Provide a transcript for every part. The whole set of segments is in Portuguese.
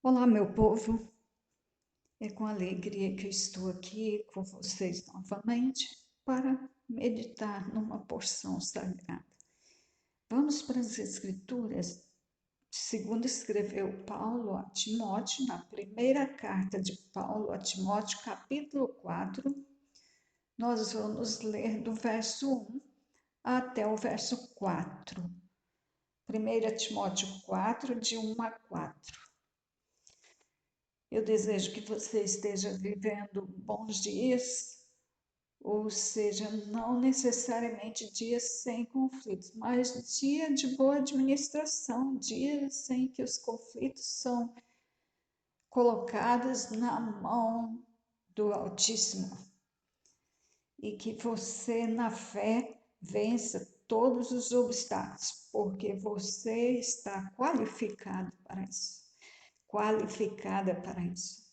Olá, meu povo. É com alegria que eu estou aqui com vocês novamente para meditar numa porção sagrada. Vamos para as Escrituras. Segundo escreveu Paulo a Timóteo, na primeira carta de Paulo a Timóteo, capítulo 4, nós vamos ler do verso 1 até o verso 4. 1 Timóteo 4, de 1 a 4. Eu desejo que você esteja vivendo bons dias, ou seja, não necessariamente dias sem conflitos, mas dia de boa administração, dias em que os conflitos são colocados na mão do Altíssimo e que você, na fé, vença todos os obstáculos, porque você está qualificado para isso, qualificada para isso.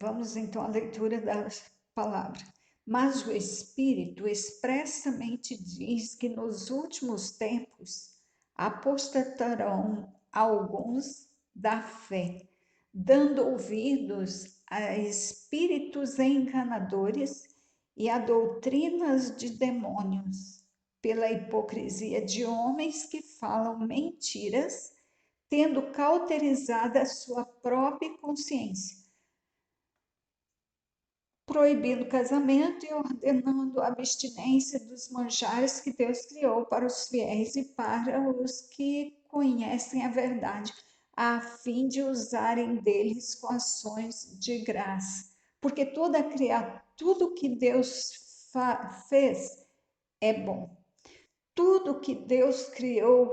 Vamos então à leitura da palavra. Mas o Espírito expressamente diz que nos últimos tempos apostatarão alguns da fé, dando ouvidos a espíritos enganadores e a doutrinas de demônios, pela hipocrisia de homens que falam mentiras, tendo cauterizado a sua própria consciência, proibindo o casamento e ordenando a abstinência dos manjares que Deus criou para os fiéis e para os que conhecem a verdade, a fim de usarem deles com ações de graça. Porque toda criatura, tudo que Deus fez é bom. Tudo que Deus criou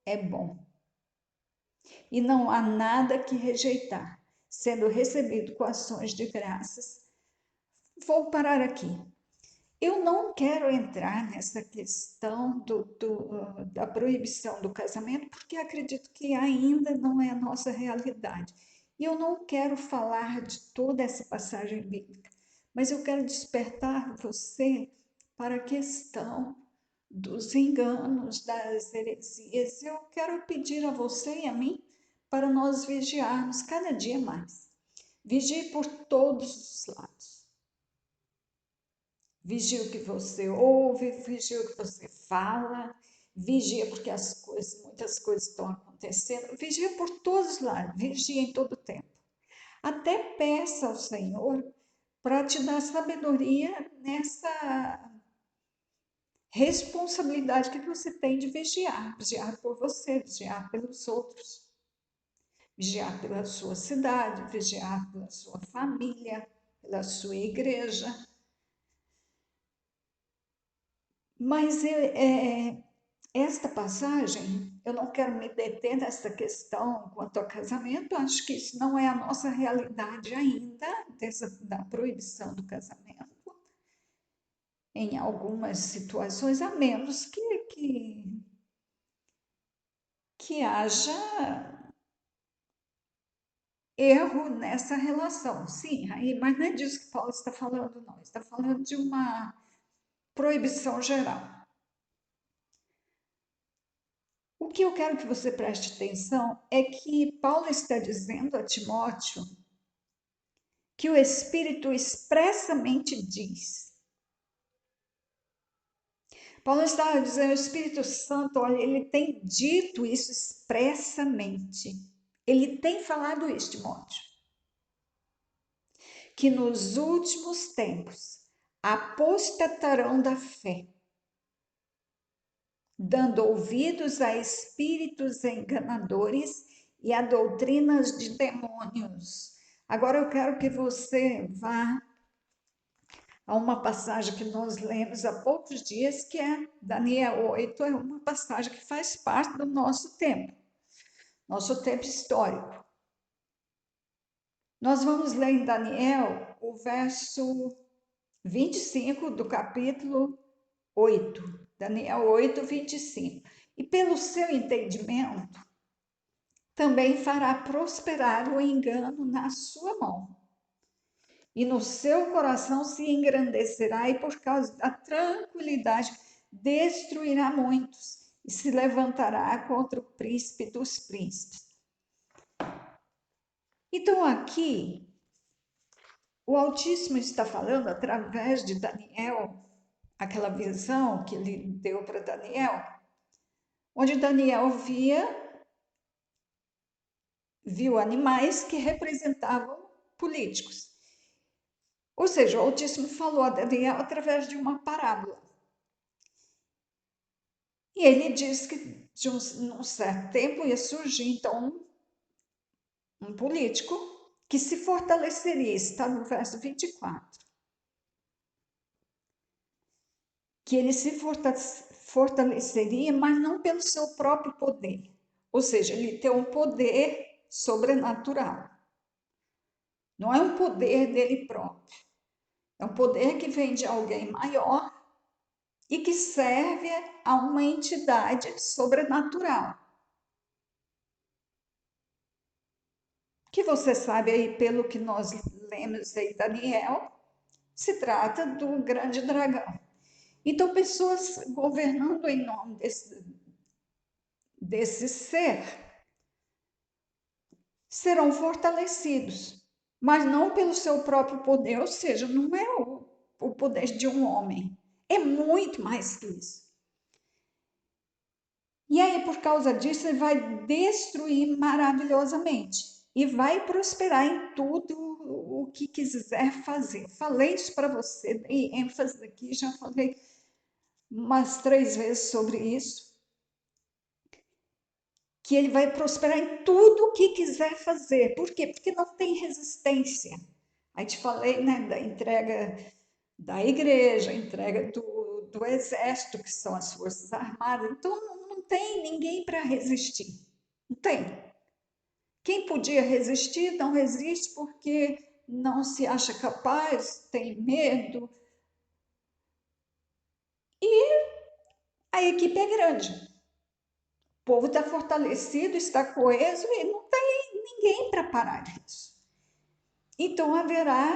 é bom. E não há nada que rejeitar, sendo recebido com ações de graças. Vou parar aqui. Eu não quero entrar nessa questão da proibição do casamento, porque acredito que ainda não é a nossa realidade. E eu não quero falar de toda essa passagem bíblica, mas eu quero despertar você para a questão dos enganos, das heresias. Eu quero pedir a você e a mim para nós vigiarmos cada dia mais. Vigie por todos os lados. Vigia o que você ouve, vigia o que você fala, vigia porque muitas coisas estão acontecendo, vigia por todos os lados, vigia em todo o tempo. Até peça ao Senhor para te dar sabedoria nessa responsabilidade que você tem de vigiar, vigiar por você, vigiar pelos outros, vigiar pela sua cidade, vigiar pela sua família, pela sua igreja. Mas esta passagem, eu não quero me deter nessa questão quanto ao casamento, acho que isso não é a nossa realidade ainda, da proibição do casamento, em algumas situações, a menos que haja erro nessa relação. Sim, aí, mas não é disso que Paulo está falando, não. Está falando de uma proibição geral. O que eu quero que você preste atenção é que Paulo está dizendo a Timóteo que o Espírito expressamente diz. Paulo está dizendo, o Espírito Santo, olha, ele tem dito isso expressamente. Ele tem falado isso, Timóteo. Que nos últimos tempos apostatarão da fé, dando ouvidos a espíritos enganadores e a doutrinas de demônios. Agora eu quero que você vá a uma passagem que nós lemos há poucos dias, que é Daniel 8, é uma passagem que faz parte do nosso tempo histórico. Nós vamos ler em Daniel o verso 25 do capítulo 8, Daniel 8, 25. E pelo seu entendimento, também fará prosperar o engano na sua mão. E no seu coração se engrandecerá, e por causa da tranquilidade destruirá muitos, e se levantará contra o príncipe dos príncipes. Então, aqui, o Altíssimo está falando através de Daniel, aquela visão que ele deu para Daniel, onde Daniel viu animais que representavam políticos. Ou seja, o Altíssimo falou a Daniel através de uma parábola. E ele diz que num certo tempo ia surgir, então, um político que se fortaleceria, está no verso 24, que ele se fortaleceria, mas não pelo seu próprio poder. Ou seja, ele tem um poder sobrenatural. Não é um poder dele próprio. É um poder que vem de alguém maior e que serve a uma entidade sobrenatural. Que você sabe aí, pelo que nós lemos aí, Daniel, se trata do grande dragão. Então, pessoas governando em nome desse ser serão fortalecidos, mas não pelo seu próprio poder, ou seja, não é o poder de um homem, é muito mais que isso. E aí, por causa disso, ele vai destruir maravilhosamente e vai prosperar em tudo o que quiser fazer. Falei isso para você, dei ênfase aqui, já falei umas 3 vezes sobre isso, que ele vai prosperar em tudo o que quiser fazer. Por quê? Porque não tem resistência. Aí te falei, né, da entrega da igreja, entrega do exército, que são as forças armadas. Então, não tem ninguém para resistir. Não tem. Quem podia resistir, não resiste porque não se acha capaz, tem medo. A equipe é grande. O povo está fortalecido, está coeso e não tem ninguém para parar isso. Então haverá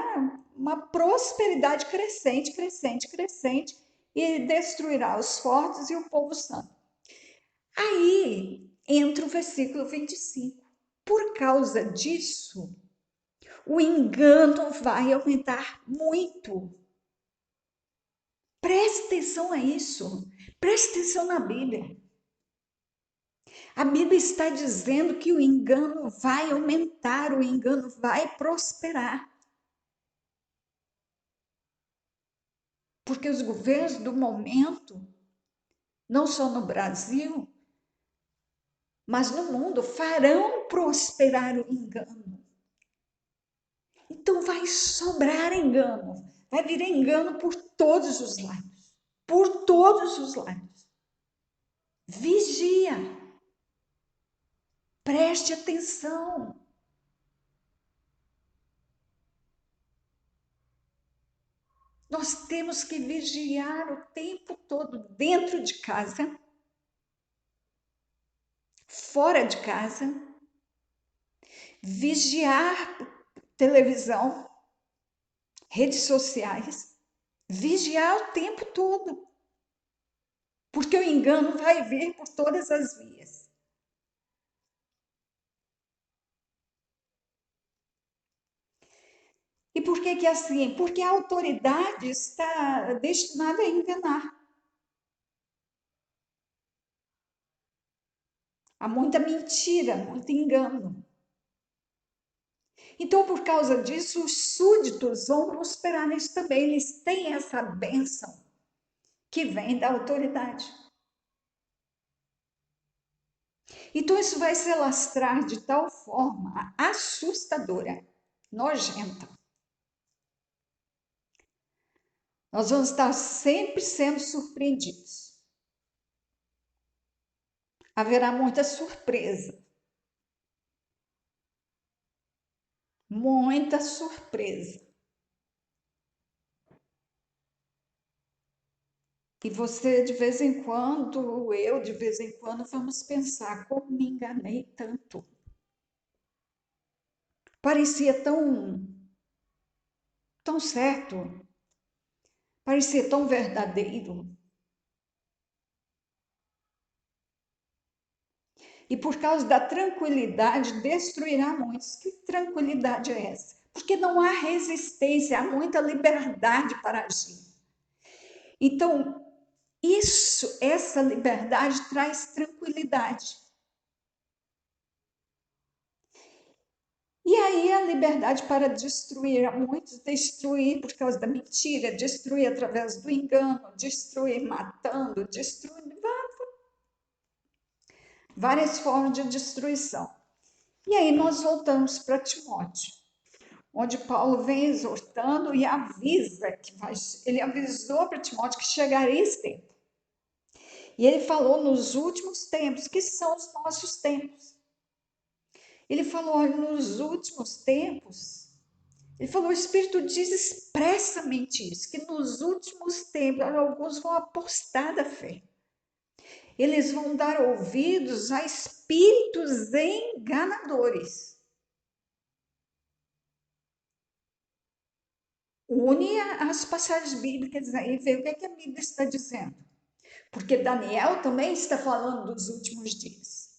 uma prosperidade crescente, crescente, crescente, e destruirá os fortes e o povo santo. Aí entra o versículo 25. Por causa disso, o engano vai aumentar muito. Preste atenção a isso. Preste atenção na Bíblia. A Bíblia está dizendo que o engano vai aumentar, o engano vai prosperar. Porque os governos do momento, não só no Brasil, mas no mundo, farão prosperar o engano. Então vai sobrar engano, vai vir engano por todos os lados, por todos os lados. Vigia, preste atenção. Nós temos que vigiar o tempo todo, dentro de casa, fora de casa, vigiar televisão, redes sociais, vigiar o tempo todo, porque o engano vai vir por todas as vias. E por que que é assim? Porque a autoridade está destinada a enganar. Há muita mentira, muito engano. Então, por causa disso, os súditos vão prosperar nisso também. Eles têm essa bênção que vem da autoridade. Então, isso vai se alastrar de tal forma assustadora, nojenta. Nós vamos estar sempre sendo surpreendidos. Haverá muita surpresa. Muita surpresa. E você, de vez em quando, eu, de vez em quando, vamos pensar como me enganei tanto. Parecia tão certo, parecia tão verdadeiro. E por causa da tranquilidade, destruirá muitos. Que tranquilidade é essa? Porque não há resistência, há muita liberdade para agir. Então, essa liberdade traz tranquilidade. E aí a liberdade para destruir, muitos destruir por causa da mentira, destruir através do engano, destruir matando, destruir várias formas de destruição. E aí nós voltamos para Timóteo, onde Paulo vem exortando e avisa ele avisou para Timóteo que chegaria esse tempo. E ele falou nos últimos tempos, que são os nossos tempos. Ele falou, olha, nos últimos tempos, ele falou, o Espírito diz expressamente isso, que nos últimos tempos, alguns vão apostar da fé. Eles vão dar ouvidos a espíritos enganadores. Une as passagens bíblicas aí, vê o que a Bíblia está dizendo. Porque Daniel também está falando dos últimos dias.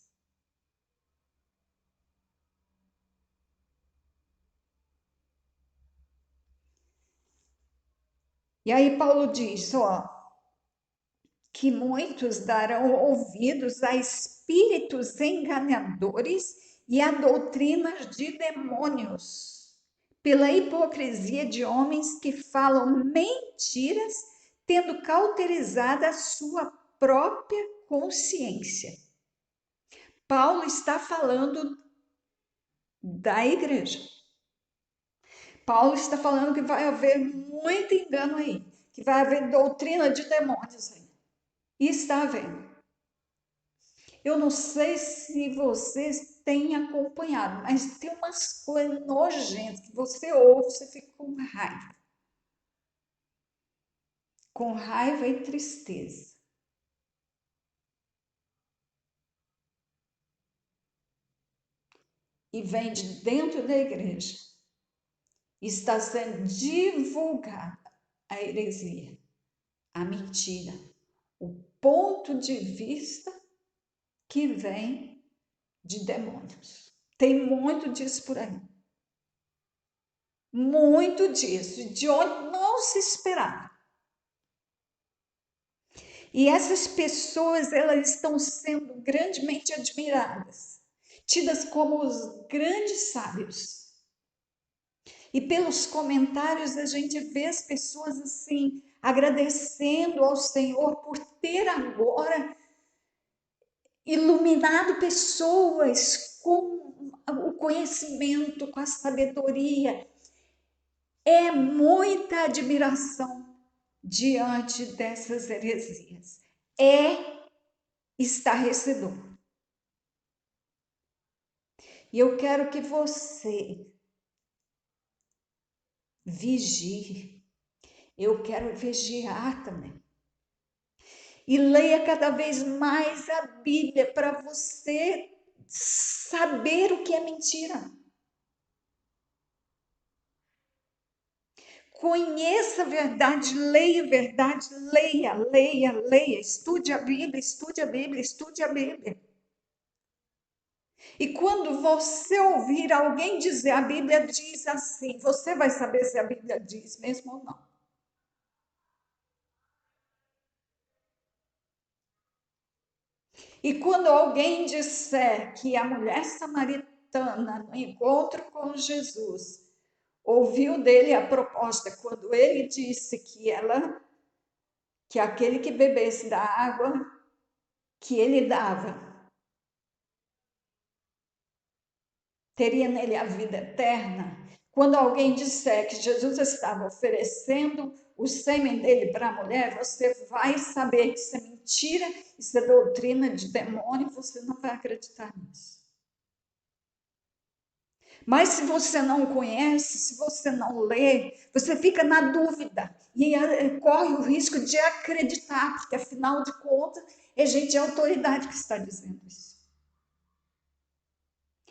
E aí Paulo diz, ó, que muitos darão ouvidos a espíritos enganadores e a doutrinas de demônios, pela hipocrisia de homens que falam mentiras, tendo cauterizada a sua própria consciência. Paulo está falando da igreja. Paulo está falando que vai haver muito engano aí, que vai haver doutrina de demônios aí. E está havendo. Eu não sei se vocês têm acompanhado, mas tem umas coisas nojentas que você ouve, você fica com raiva. Com raiva e tristeza. E vem de dentro da igreja. Está sendo divulgada a heresia, a mentira, o ponto de vista que vem de demônios. Tem muito disso por aí. Muito disso, de onde não se esperava. E essas pessoas, elas estão sendo grandemente admiradas, tidas como os grandes sábios. E pelos comentários a gente vê as pessoas assim, agradecendo ao Senhor por ter agora iluminado pessoas com o conhecimento, com a sabedoria. É muita admiração diante dessas heresias. É estarrecedor. E eu quero que você vigie. Eu quero vigiar também. E leia cada vez mais a Bíblia para você saber o que é mentira. Conheça a verdade, leia a verdade, leia, leia, leia. Estude a Bíblia, estude a Bíblia, estude a Bíblia. E quando você ouvir alguém dizer a Bíblia diz assim, você vai saber se a Bíblia diz mesmo ou não. E quando alguém disser que a mulher samaritana, no encontro com Jesus, ouviu dele a proposta, quando ele disse que aquele que bebesse da água que ele dava, teria nele a vida eterna. Quando alguém disser que Jesus estava oferecendo o sêmen dele para a mulher, você vai saber que isso é mentira, isso é doutrina de demônio, você não vai acreditar nisso. Mas se você não conhece, se você não lê, você fica na dúvida e corre o risco de acreditar, porque afinal de contas é gente de autoridade que está dizendo isso.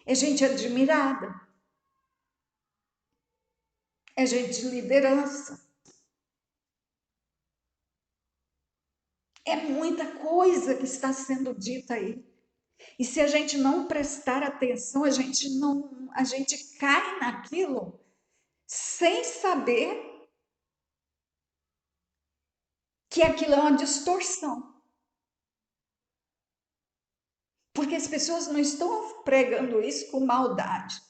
É gente admirada. É gente de liderança. É muita coisa que está sendo dita aí. E se a gente não prestar atenção, a gente cai naquilo sem saber que aquilo é uma distorção. Porque as pessoas não estão pregando isso com maldade.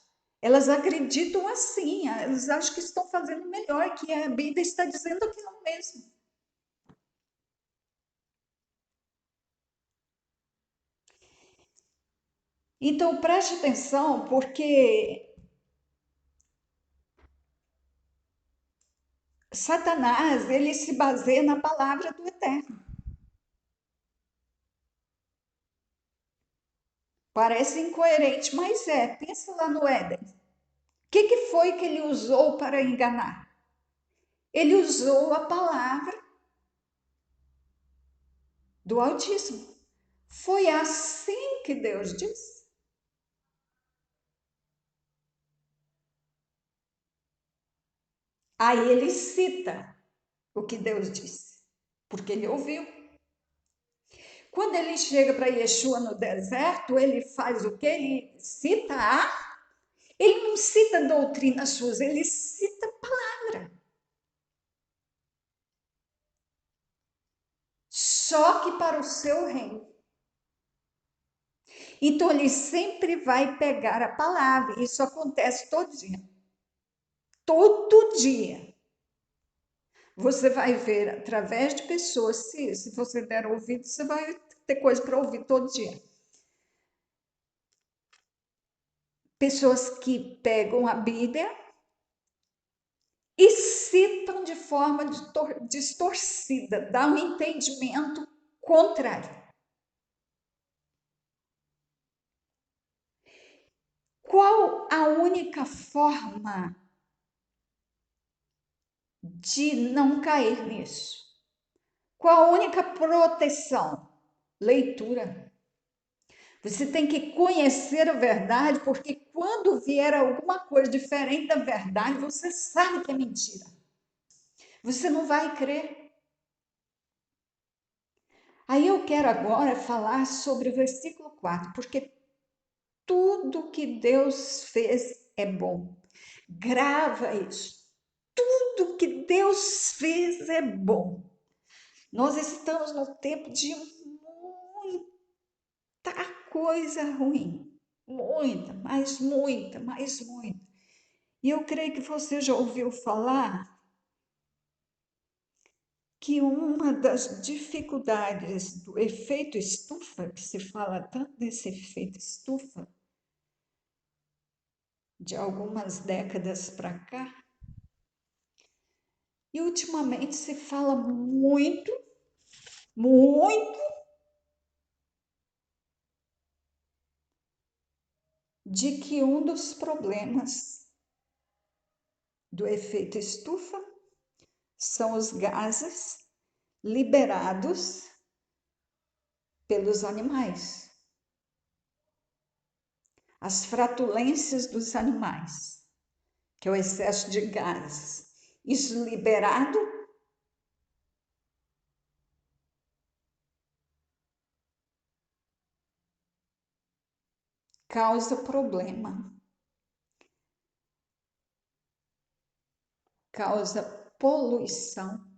Elas acreditam assim, elas acham que estão fazendo melhor, que a Bíblia está dizendo aquilo mesmo. Então preste atenção, porque Satanás, ele se baseia na palavra do Eterno. Parece incoerente, mas é. Pensa lá no Éden. O que foi que ele usou para enganar? Ele usou a palavra do Altíssimo. Foi assim que Deus disse. Aí ele cita o que Deus disse, porque ele ouviu. Quando ele chega para Yeshua no deserto, ele faz o que? Ele cita ele não cita doutrinas suas, ele cita a palavra. Só que para o seu reino. Então ele sempre vai pegar a palavra. Isso acontece todo dia. Todo dia. Você vai ver através de pessoas, se você der ouvido, você vai ter coisa para ouvir todo dia. Pessoas que pegam a Bíblia e citam de forma distorcida, dá um entendimento contrário. Qual a única forma de não cair nisso? Qual a única proteção? Leitura. Você tem que conhecer a verdade, porque quando vier alguma coisa diferente da verdade, você sabe que é mentira. Você não vai crer. Aí eu quero agora falar sobre o versículo 4, porque tudo que Deus fez é bom. Grava isso. Tudo que Deus fez é bom. Nós estamos no tempo de muita coisa ruim. Muita, mas muita, mas muita. E eu creio que você já ouviu falar que uma das dificuldades do efeito estufa, que se fala tanto desse efeito estufa, de algumas décadas para cá, e ultimamente se fala muito, muito de que um dos problemas do efeito estufa são os gases liberados pelos animais, as flatulências dos animais, que é o excesso de gases. Isso liberado causa problema, causa poluição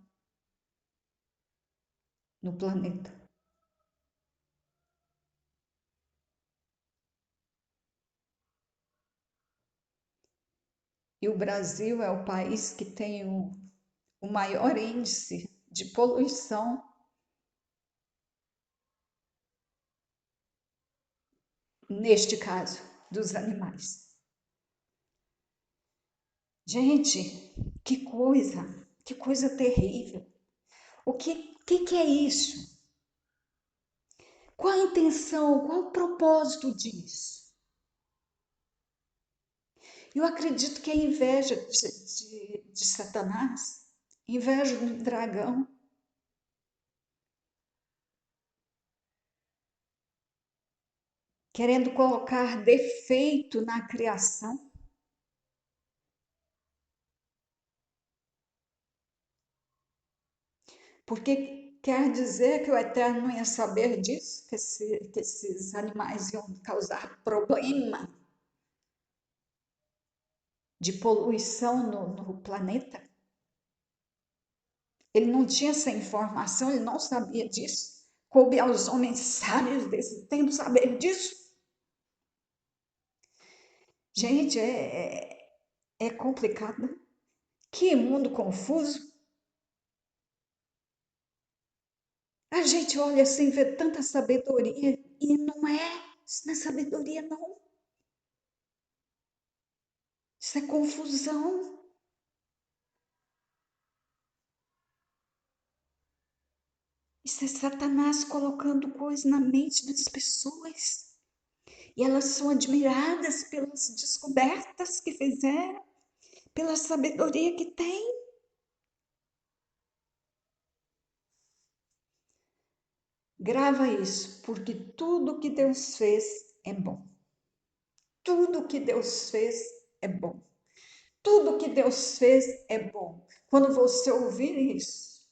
no planeta. E o Brasil é o país que tem o maior índice de poluição neste caso dos animais. Gente, que coisa terrível. O que é isso? Qual a intenção, qual o propósito disso? Eu acredito que é inveja de Satanás, inveja do dragão, querendo colocar defeito na criação. Porque Quer dizer que o Eterno não ia saber disso, que esses animais iam causar problema de poluição no planeta? Ele não tinha essa informação, ele não sabia disso. Coube aos homens sábios desse tempo saber disso. Gente, é complicado, né? Que mundo confuso. A gente olha assim, vê tanta sabedoria e não é. Isso não é sabedoria, não. Isso é confusão. Isso é Satanás colocando coisas na mente das pessoas. E elas são admiradas pelas descobertas que fizeram, pela sabedoria que tem. Grava isso, porque tudo que Deus fez é bom. Tudo que Deus fez é bom. Tudo que Deus fez é bom. Quando você ouvir isso,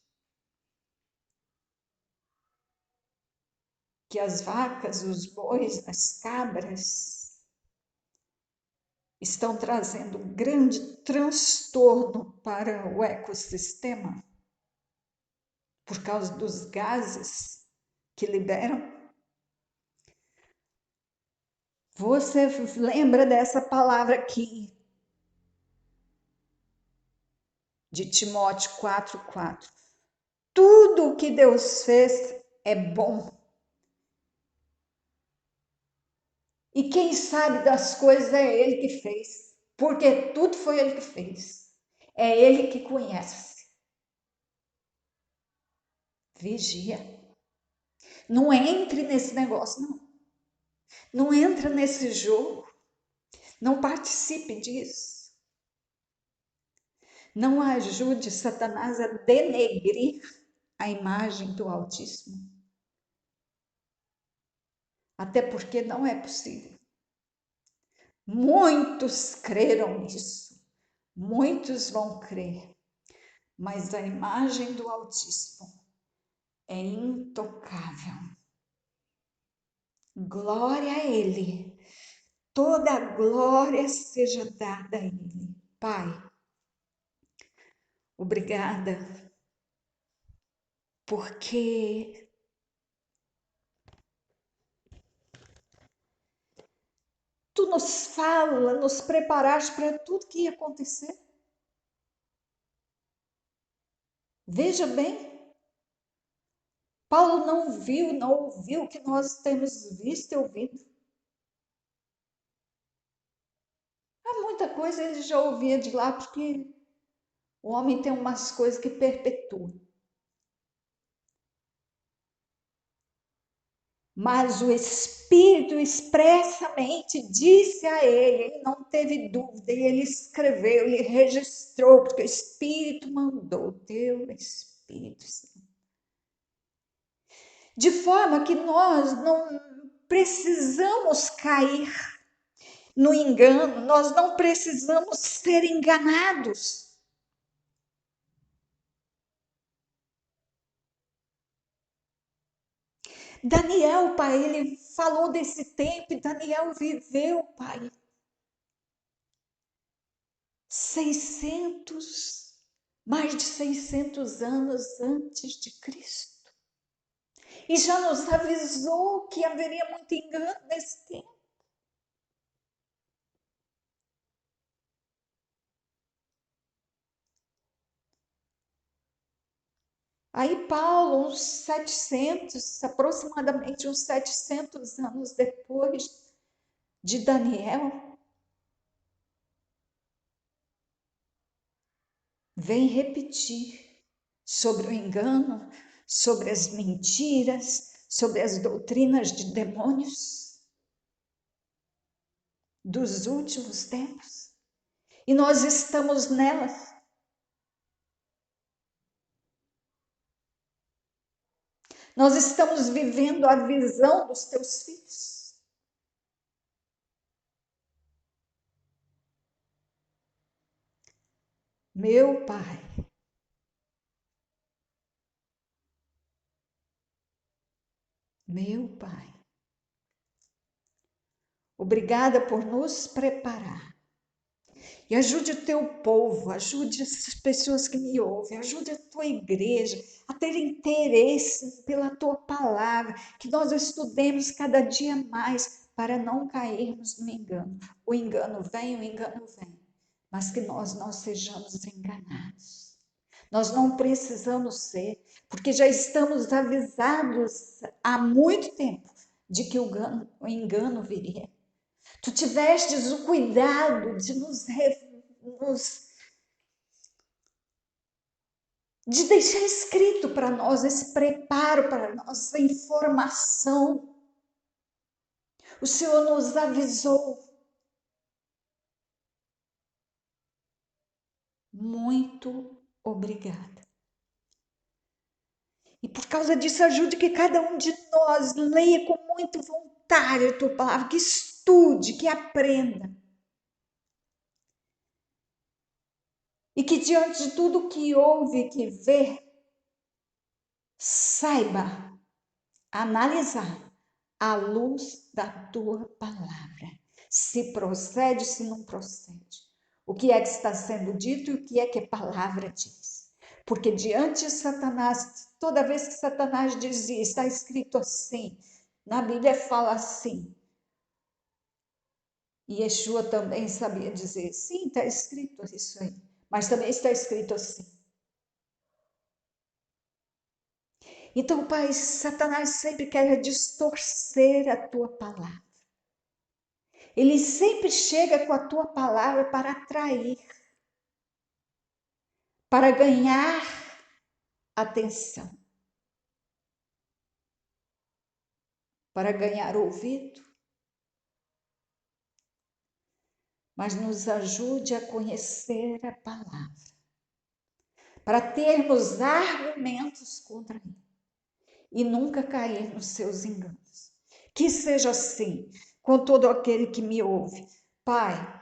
que as vacas, os bois, as cabras estão trazendo um grande transtorno para o ecossistema por causa dos gases que liberam. Você lembra dessa palavra aqui de Timóteo 4:4. Tudo o que Deus fez é bom. E quem sabe das coisas é Ele que fez, porque tudo foi Ele que fez. É Ele que conhece. Vigia. Não entre nesse negócio, não. Não entra nesse jogo. Não participe disso. Não ajude Satanás a denegrir a imagem do Altíssimo. Até porque não é possível. Muitos creram nisso. Muitos vão crer. Mas a imagem do Altíssimo é intocável. Glória a Ele. Toda a glória seja dada a Ele. Pai, obrigada, porque Tu nos fala, nos preparaste para tudo que ia acontecer. Veja bem, Paulo não viu, não ouviu o que nós temos visto e ouvido. Há muita coisa ele já ouvia de lá, porque o homem tem umas coisas que perpetuam. Mas o Espírito expressamente disse a ele não teve dúvida, e ele escreveu, ele registrou, porque o Espírito mandou, teu Espírito Santo. De forma que nós não precisamos cair no engano, nós não precisamos ser enganados. Daniel, pai, ele falou desse tempo e Daniel viveu, pai, 600, mais de 600 anos antes de Cristo. E já nos avisou que haveria muito engano nesse tempo. Aí Paulo, uns 700, aproximadamente uns 700 anos depois de Daniel, vem repetir sobre o engano, sobre as mentiras, sobre as doutrinas de demônios dos últimos tempos. E nós estamos nelas. Nós estamos vivendo a visão dos teus filhos. Meu Pai, Pai. Obrigada por nos preparar. E ajude o teu povo, ajude as pessoas que me ouvem, ajude a tua igreja a ter interesse pela tua palavra, que nós estudemos cada dia mais para não cairmos no engano. O engano vem, mas que nós não sejamos enganados. Nós não precisamos ser, porque já estamos avisados há muito tempo de que o engano viria. Tu tivestes o cuidado de de deixar escrito para nós esse preparo para nós, essa informação. O Senhor nos avisou. Muito obrigada. E por causa disso, ajude que cada um de nós leia com muita vontade a tua palavra, que estude, que aprenda. E que diante de tudo que ouve, que vê, saiba analisar à luz da tua palavra. Se procede, se não procede. O que é que está sendo dito e o que é que a palavra diz. Porque diante de Satanás, toda vez que Satanás dizia, está escrito assim, na Bíblia fala assim. E Yeshua também sabia dizer, sim, está escrito isso aí. Mas também está escrito assim. Então, Pai, Satanás sempre quer distorcer a tua palavra. Ele sempre chega com a tua palavra para atrair, para ganhar atenção, para ganhar ouvido. Mas nos ajude a conhecer a palavra, para termos argumentos contra ele e nunca cair nos seus enganos. Que seja assim com todo aquele que me ouve. Pai,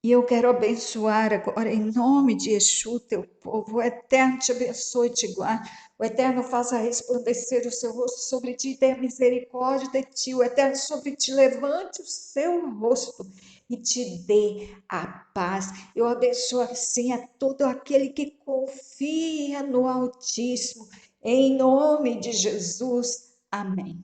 e eu quero abençoar agora, em nome de Yeshua, teu povo. O Eterno te abençoe e te guarde. O Eterno faça resplandecer o seu rosto sobre ti e tenha misericórdia de ti. O Eterno sobre ti levante o seu rosto e te dê a paz. Eu abençoo assim a todo aquele que confia no Altíssimo. Em nome de Jesus. Amém.